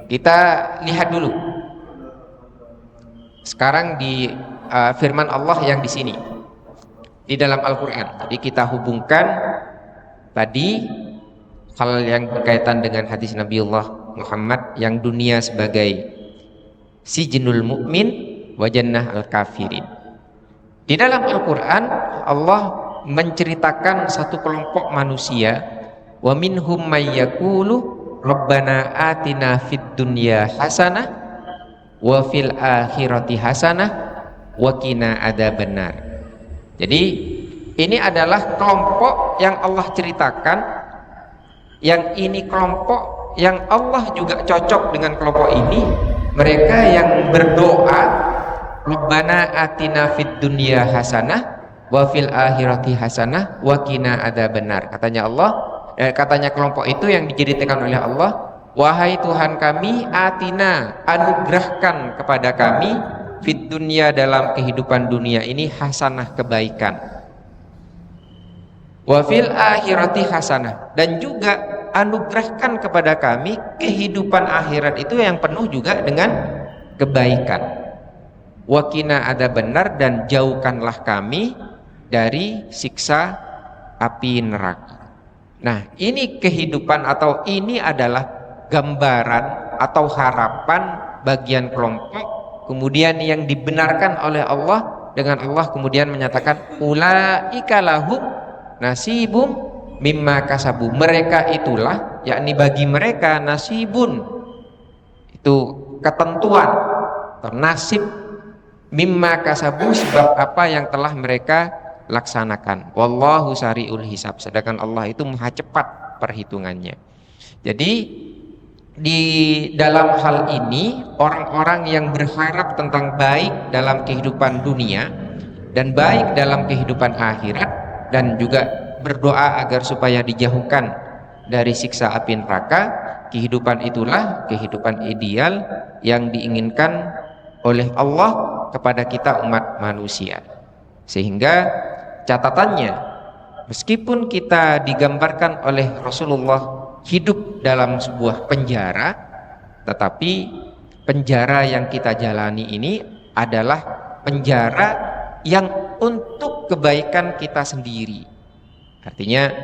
Kita lihat dulu sekarang di firman Allah yang di sini di dalam Al-Qur'an. Jadi kita hubungkan tadi hal yang berkaitan dengan hadis Nabiullah Muhammad yang dunia sebagai sijnul mukmin wa jannah al-kafirin. Di dalam Al-Qur'an Allah menceritakan satu kelompok manusia, wa minhum may yaqulu rabbana atina fid dunya hasanah wa fil akhirati hasanah wa qina adzabannar. Jadi ini adalah kelompok yang Allah ceritakan, yang ini kelompok yang Allah juga cocok dengan kelompok ini. Mereka yang berdoa rabbana atina fid dunya hasanah wa fil akhirati hasanah wa qina adzabannar. Katanya kelompok itu yang diceritakan oleh Allah, wahai Tuhan kami, atina, anugerahkan kepada kami fid dunya, dalam kehidupan dunia ini, hasanah, kebaikan, wa fil akhirati hasanah, dan juga anugerahkan kepada kami kehidupan akhirat itu yang penuh juga dengan kebaikan, wa qina adzabannar, dan jauhkanlah kami dari siksa api neraka. Nah, ini kehidupan, atau ini adalah gambaran atau harapan bagian kelompok kemudian yang dibenarkan oleh Allah, dengan Allah kemudian menyatakan ulaika lahum nasibum mimma kasabu. Mereka itulah, yakni bagi mereka nasibun, itu ketentuan atau nasib, mimma kasabu, sebab apa yang telah mereka laksanakan. Wallahu sari'ul hisab, sedangkan Allah itu maha cepat perhitungannya. Jadi di dalam hal ini orang-orang yang berharap tentang baik dalam kehidupan dunia dan baik dalam kehidupan akhirat, dan juga berdoa agar supaya dijauhkan dari siksa api neraka, kehidupan itulah kehidupan ideal yang diinginkan oleh Allah kepada kita umat manusia. Sehingga catatannya, meskipun kita digambarkan oleh Rasulullah hidup dalam sebuah penjara, tetapi penjara yang kita jalani ini adalah penjara yang untuk kebaikan kita sendiri. Artinya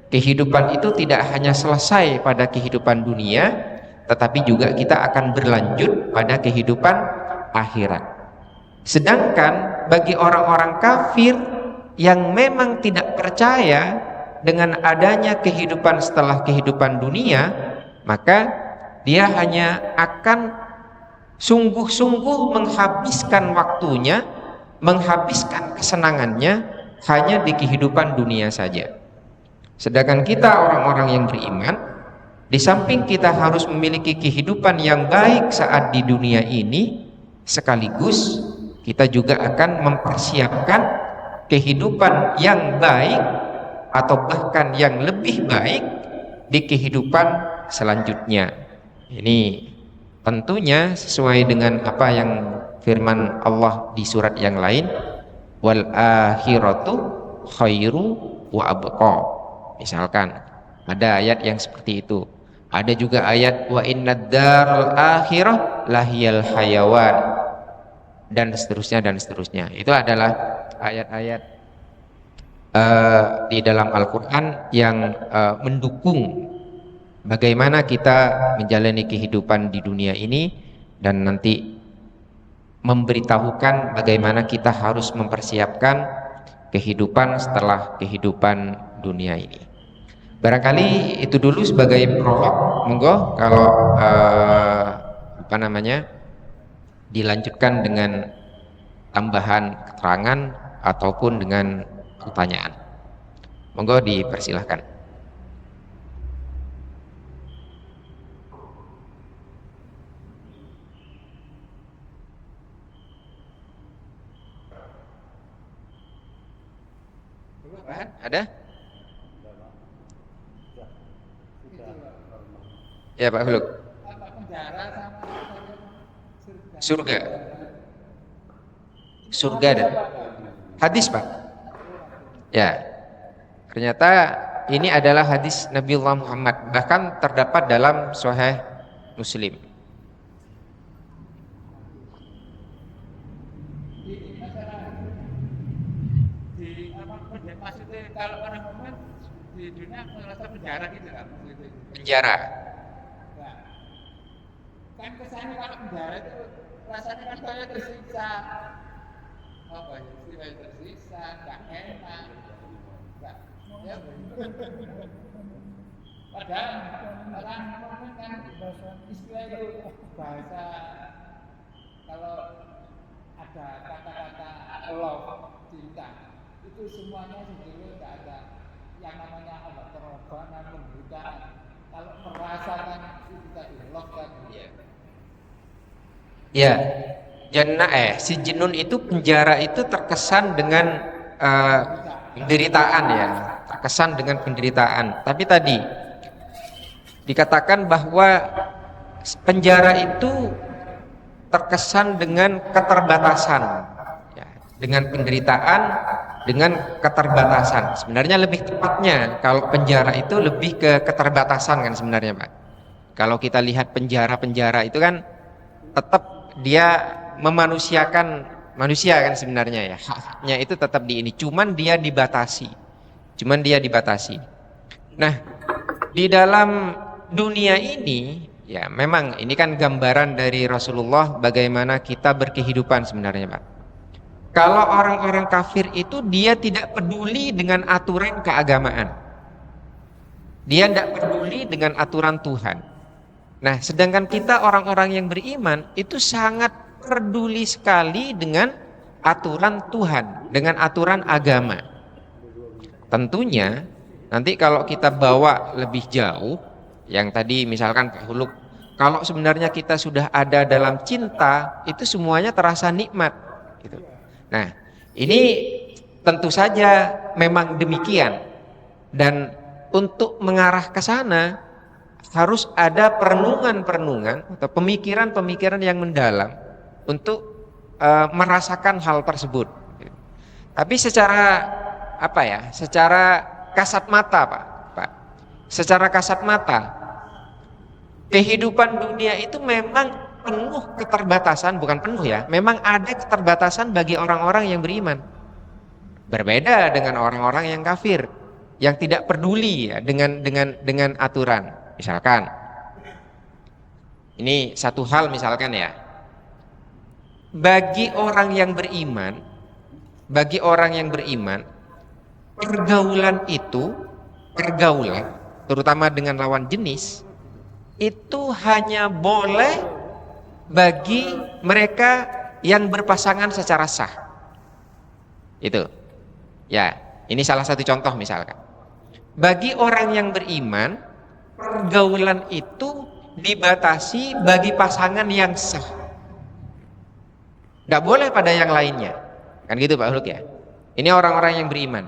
kehidupan itu tidak hanya selesai pada kehidupan dunia, tetapi juga kita akan berlanjut pada kehidupan akhirat. Sedangkan bagi orang-orang kafir yang memang tidak percaya dengan adanya kehidupan setelah kehidupan dunia, maka dia hanya akan sungguh-sungguh menghabiskan waktunya, menghabiskan kesenangannya hanya di kehidupan dunia saja. Sedangkan kita orang-orang yang beriman, di samping kita harus memiliki kehidupan yang baik saat di dunia ini, sekaligus kita juga akan mempersiapkan kehidupan yang baik atau bahkan yang lebih baik di kehidupan selanjutnya. Ini tentunya sesuai dengan apa yang firman Allah di surat yang lain, wal akhiratu khairu wa abqa. Misalkan ada ayat yang seperti itu. Ada juga ayat wa innad daral akhirah lahiyal hayawan, dan seterusnya dan seterusnya. Itu adalah ayat-ayat di dalam Al-Quran yang mendukung bagaimana kita menjalani kehidupan di dunia ini, dan nanti memberitahukan bagaimana kita harus mempersiapkan kehidupan setelah kehidupan dunia ini. Barangkali itu dulu sebagai prolog. Monggo kalau dilanjutkan dengan tambahan keterangan ataupun dengan pertanyaan. Monggo dipersilahkan. Ada? Ya Pak Huluk. Surga. Surga ada. Hadis Pak. Ya. Ternyata ini adalah hadis Nabiullah Muhammad, bahkan terdapat dalam Sahih Muslim. kalau orang mukmin di dunia merasa penjara gitu kan? Penjara. Nah, kan kesannya kalau penjara itu rasanya kan kayak tersiksa, apa ya? Istilahnya tersiksa, nggak enak, nggak, ya. Padahal orang mukmin kan istilah itu bahasa kalau ada kata-kata love cinta itu semuanya sebetulnya tidak ada yang namanya obat pengorbanan penderitaan. Kalau merasakan itu tadi love kan Ya, si Jinun itu penjara itu terkesan dengan penderitaan ya, terkesan dengan penderitaan. Tapi tadi dikatakan bahwa penjara itu terkesan dengan keterbatasan, ya, dengan penderitaan, dengan keterbatasan. Sebenarnya lebih tepatnya kalau penjara itu lebih ke keterbatasan kan sebenarnya, Pak. Kalau kita lihat penjara-penjara itu kan tetap dia memanusiakan manusia kan sebenarnya ya, haknya itu tetap di ini, cuman dia dibatasi. Nah, di dalam dunia ini ya memang ini kan gambaran dari Rasulullah bagaimana kita berkehidupan sebenarnya, Pak. Kalau orang-orang kafir itu dia tidak peduli dengan aturan keagamaan, dia tidak peduli dengan aturan Tuhan. Nah, sedangkan kita orang-orang yang beriman itu sangat peduli sekali dengan aturan Tuhan, dengan aturan agama. Tentunya nanti kalau kita bawa lebih jauh, yang tadi misalkan Pak Huluk, kalau sebenarnya kita sudah ada dalam cinta, itu semuanya terasa nikmat gitu. Nah, ini tentu saja memang demikian, dan untuk mengarah ke sana harus ada perenungan-perenungan atau pemikiran-pemikiran yang mendalam untuk merasakan hal tersebut. Tapi secara apa ya? Secara kasat mata, Pak. Secara kasat mata, kehidupan dunia itu memang penuh keterbatasan, bukan penuh ya. Memang ada keterbatasan bagi orang-orang yang beriman. Berbeda dengan orang-orang yang kafir, yang tidak peduli ya dengan aturan. Misalkan, ini satu hal misalkan ya, bagi orang yang beriman, pergaulan terutama dengan lawan jenis, itu hanya boleh bagi mereka yang berpasangan secara sah. Itu, ya, ini salah satu contoh misalkan. Bagi orang yang beriman, pergaulan itu dibatasi bagi pasangan yang sah, tidak boleh pada yang lainnya, kan gitu Pak Huluk ya. Ini orang-orang yang beriman.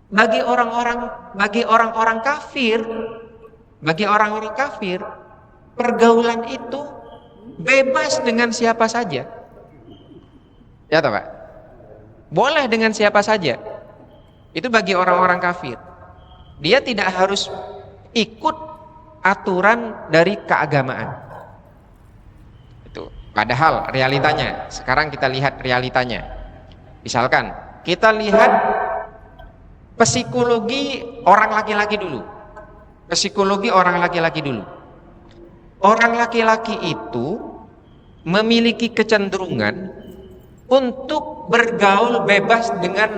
Bagi orang-orang kafir, pergaulan itu bebas dengan siapa saja, ya toh Pak, boleh dengan siapa saja. Itu bagi orang-orang kafir, dia tidak harus ikut aturan dari keagamaan. Itu. Padahal realitanya, sekarang kita lihat realitanya. Misalkan kita lihat psikologi orang laki-laki dulu. Orang laki-laki itu memiliki kecenderungan untuk bergaul bebas dengan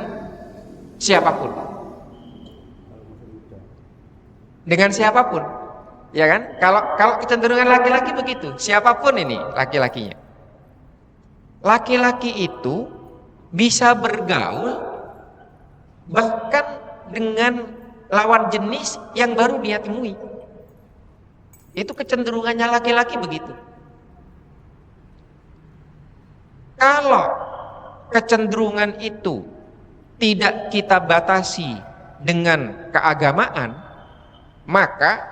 siapapun. Dengan siapapun, ya kan? Kalau kecenderungan laki-laki begitu, siapapun ini laki-lakinya. Laki-laki itu bisa bergaul bahkan dengan lawan jenis yang baru dia temui. Itu kecenderungannya laki-laki begitu. Kalau kecenderungan itu tidak kita batasi dengan keagamaan, maka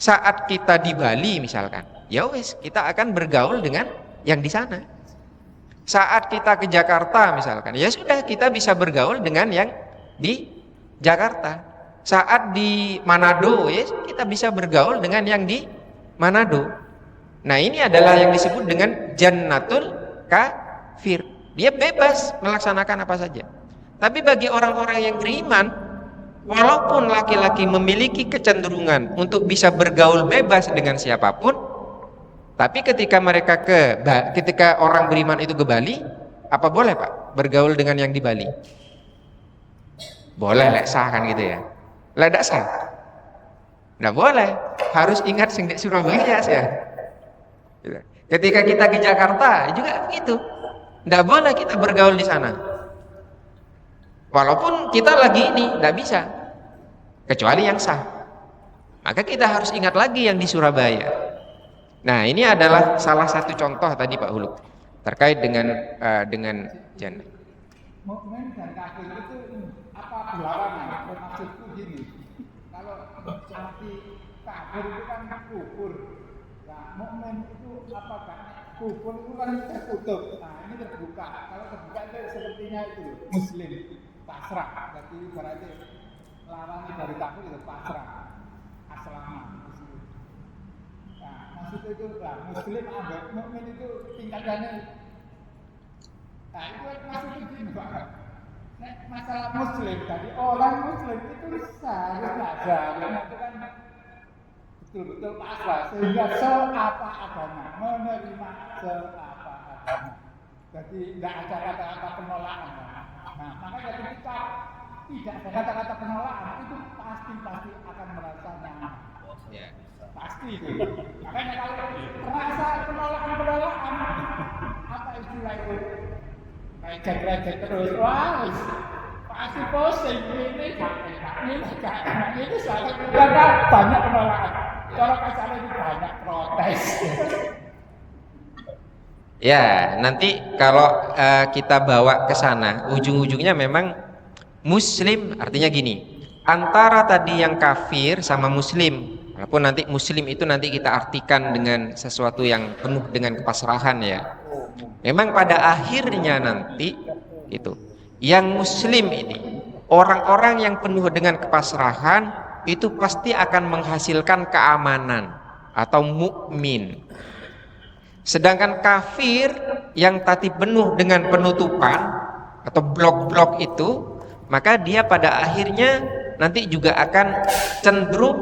saat kita di Bali misalkan, ya wes kita akan bergaul dengan yang di sana. Saat kita ke Jakarta misalkan, ya sudah kita bisa bergaul dengan yang di Jakarta. Saat di Manado, ya kita bisa bergaul dengan yang di Manado. Nah, ini adalah yang disebut dengan jannatul kafir. Dia bebas melaksanakan apa saja. Tapi bagi orang-orang yang beriman, walaupun laki-laki memiliki kecenderungan untuk bisa bergaul bebas dengan siapapun, tapi ketika orang beriman itu ke Bali, apa boleh Pak bergaul dengan yang di Bali? Boleh, lek sah kan gitu ya. Lek tidak sah, tidak boleh. Harus ingat sing di Surabaya ya. Ketika kita ke Jakarta juga begitu, tidak boleh kita bergaul di sana. Walaupun kita lagi ini tidak bisa, kecuali yang sah. Maka kita harus ingat lagi yang di Surabaya. Nah, ini adalah salah satu contoh tadi Pak Huluk terkait dengan jannah. Mukmin dan kafir itu apa berlawanan? Maksudku gini, kalau seperti kafir itu kan kufur, nah mukmin itu apakah kufur itu kan tertutup, nah ini terbuka. Kalau terbuka itu sepertinya itu muslim pasrah, berarti berarti lawan dari kafir itu pasrah, aslama. Nah maksud itu muslim ambek mukmin itu tingkatannya. Nah itu maksudnya gini Pak. Masalah muslim tadi, orang muslim itu seharusnya itu kan betul-betul pasrah sehingga seapa adanya, menerima seapa adanya. Jadi tidak ada kata-kata penolakan. Nah makanya ketika tidak ada kata-kata penolakan itu pasti akan merasa nyaman. Pasti itu. Makanya kalau merasa penolakan apa istilah itu? Kayak terus, wah, pasti posting ini sangat karena banyak penolakan. Kalau kasarnya itu banyak protes. Ya, nanti kalau kita bawa ke sana, ujung-ujungnya memang muslim, artinya gini, antara tadi yang kafir sama muslim, walaupun nanti muslim itu nanti kita artikan dengan sesuatu yang penuh dengan kepasrahan ya. Memang pada akhirnya nanti itu yang muslim ini, orang-orang yang penuh dengan kepasrahan itu pasti akan menghasilkan keamanan atau mukmin. Sedangkan kafir yang tadi penuh dengan penutupan atau blok-blok itu, maka dia pada akhirnya nanti juga akan cenderung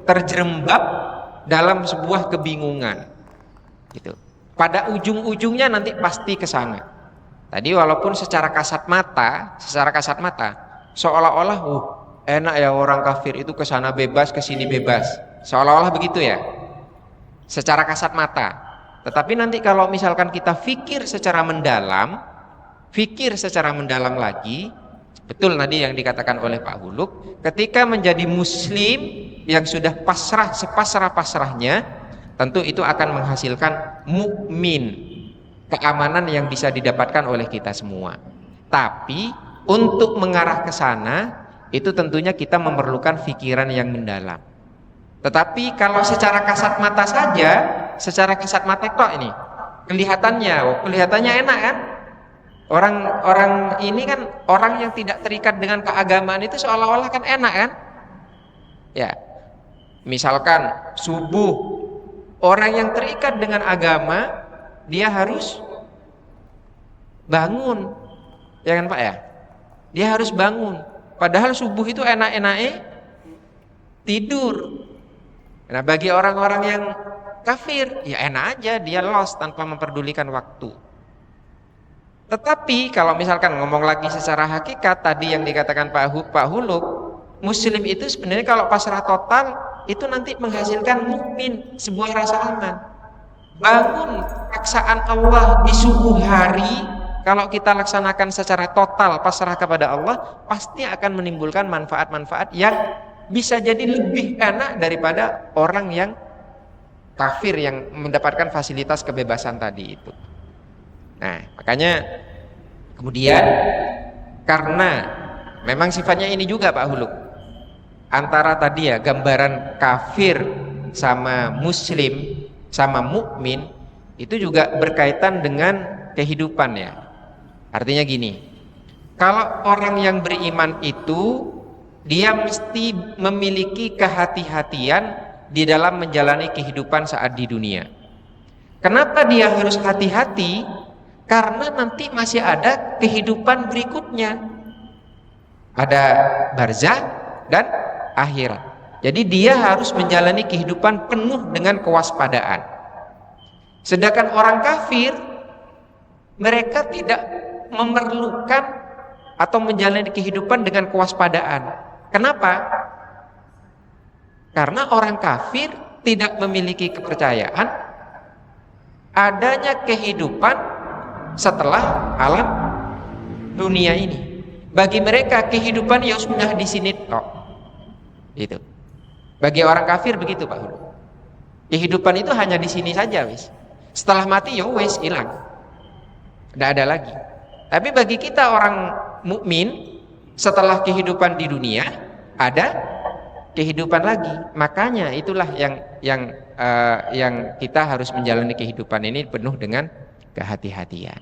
terjerembab dalam sebuah kebingungan gitu. Pada ujung-ujungnya nanti pasti ke sana. Tadi walaupun secara kasat mata seolah-olah enak ya orang kafir itu ke sana bebas, ke sini bebas. Seolah-olah begitu ya. Secara kasat mata. Tetapi nanti kalau misalkan kita fikir secara mendalam lagi, betul tadi yang dikatakan oleh Pak Huluk, ketika menjadi muslim yang sudah pasrah sepasrah-pasrahnya, tentu itu akan menghasilkan mukmin, keamanan yang bisa didapatkan oleh kita semua. Tapi untuk mengarah ke sana itu tentunya kita memerlukan pikiran yang mendalam. Tetapi kalau secara kasat mata saja, secara kasat mata kok ini kelihatannya enak kan? Orang ini kan orang yang tidak terikat dengan keagamaan itu seolah-olah kan enak kan? Ya. Misalkan subuh, orang yang terikat dengan agama dia harus bangun, ya kan Pak ya? Dia harus bangun. Padahal subuh itu enak-enaknya tidur. Nah bagi orang-orang yang kafir, ya enak aja dia lost tanpa memperdulikan waktu. Tetapi kalau misalkan ngomong lagi secara hakikat tadi yang dikatakan Pak Huluk, muslim itu sebenarnya kalau pasrah total itu nanti menghasilkan mukmin, sebuah rasa aman. Bangun paksaan Allah di subuh hari, kalau kita laksanakan secara total pasrah kepada Allah, pasti akan menimbulkan manfaat-manfaat yang bisa jadi lebih enak daripada orang yang kafir yang mendapatkan fasilitas kebebasan tadi itu. Nah, makanya kemudian karena memang sifatnya ini juga Pak Huluk, antara tadi ya gambaran kafir sama muslim sama mukmin itu juga berkaitan dengan kehidupan ya. Artinya gini, kalau orang yang beriman itu dia mesti memiliki kehati-hatian di dalam menjalani kehidupan saat di dunia. Kenapa dia harus hati-hati? Karena nanti masih ada kehidupan berikutnya. ada barzah dan akhirat. Jadi dia harus menjalani kehidupan penuh dengan kewaspadaan. Sedangkan orang kafir, mereka tidak memerlukan atau menjalani kehidupan dengan kewaspadaan. Kenapa? Karena orang kafir tidak memiliki kepercayaan adanya kehidupan setelah alam dunia ini. Bagi mereka kehidupan ya sudah di sini tok. Itu. Bagi orang kafir begitu Pak Hulu. Kehidupan itu hanya di sini saja wis. Setelah mati ya wis hilang. Tidak ada lagi. Tapi bagi kita orang mukmin, setelah kehidupan di dunia ada kehidupan lagi. Makanya itulah yang kita harus menjalani kehidupan ini penuh dengan kehati-hatian.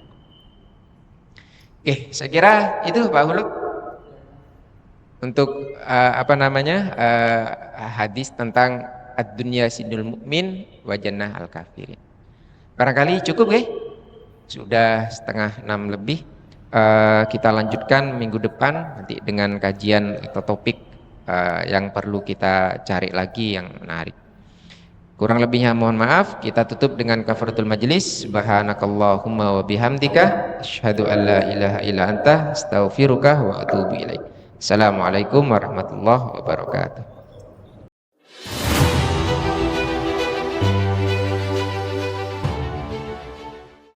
Oke, saya kira itu Pak Hulu untuk hadis tentang ad-dunya sinul mukmin wa jannah al-kafirin. Barangkali cukup ya? Sudah 5:30 lebih. Kita lanjutkan minggu depan nanti dengan kajian atau topik yang perlu kita cari lagi yang menarik. Kurang lebihnya mohon maaf. Kita tutup dengan kafaratul majlis. Subhanakallahumma wa bihamdika asyhadu an la ilaha illa anta astaghfiruka wa atubu ilaik. Assalamualaikum warahmatullahi wabarakatuh.